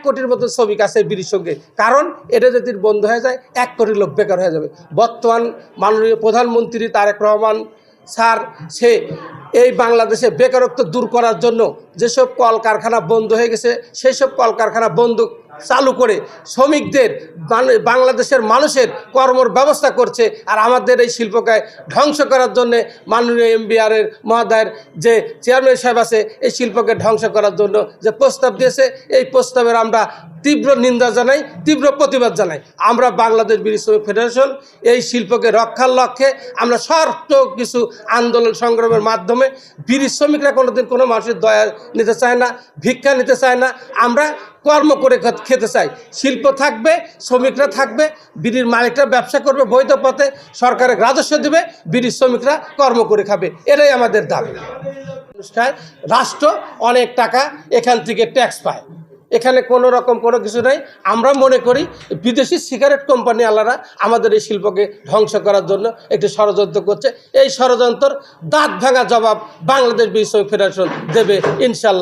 কোটির মতো শ্রমিক আছে বিড়ির সঙ্গে। কারণ এটা যদি বন্ধ হয়ে যায় 1 কোটি লোক বেকার হয়ে যাবে। বর্তমান মাননীয় প্রধানমন্ত্রী তারেক রহমান স্যার সে এই বাংলাদেশে বেকারত্ব দূর করার জন্য যেসব কলকারখানা বন্ধ হয়ে গেছে সেই সব কলকারখানা বন্ধ চালু করে শ্রমিকদের বাংলাদেশের মানুষের কর্মর ব্যবস্থা করছে। আর আমাদের এই শিল্পকে ধ্বংস করার জন্য মাননীয় এমবিআরের মহোদয়ের যে চেয়ারম্যান সাহেব আছে এই শিল্পকে ধ্বংস করার জন্য যে প্রস্তাব দিয়েছে এই প্রস্তাবের আমরা তীব্র নিন্দা জানাই, তীব্র প্রতিবাদ জানাই। আমরা বাংলাদেশ বিড়ি শ্রমিক ফেডারেশন এই শিল্পকে রক্ষার লক্ষ্যে আমরা শর্ত কিছু আন্দোলন সংগ্রামের মাধ্যমে বিড়ি শ্রমিকরা কোনোদিন কোনো মানুষের দয়া নিতে চায় না, ভিক্ষা নিতে চায় না। আমরা কর্ম করে খেতে চাই। শিল্প থাকবে, শ্রমিকরা থাকবে, বিড়ির মালিকরা ব্যবসা করবে বৈধ পথে, সরকারের রাজস্ব দেবে, বিড়ির শ্রমিকরা কর্ম করে খাবে। এটাই আমাদের দাবি। রাষ্ট্র অনেক টাকা এখান থেকে ট্যাক্স পায়, এখানে কোনো রকম কোনো কিছু নেই। আমরা মনে করি বিদেশি সিগারেট কোম্পানি আলারা আমাদের এই শিল্পকে ধ্বংস করার জন্য একটি ষড়যন্ত্র করছে। এই ষড়যন্ত্র দাঁত ভাঙা জবাব বাংলাদেশ বিড়ি শ্রমিক ফেডারেশন দেবে ইনশাল্লাহ।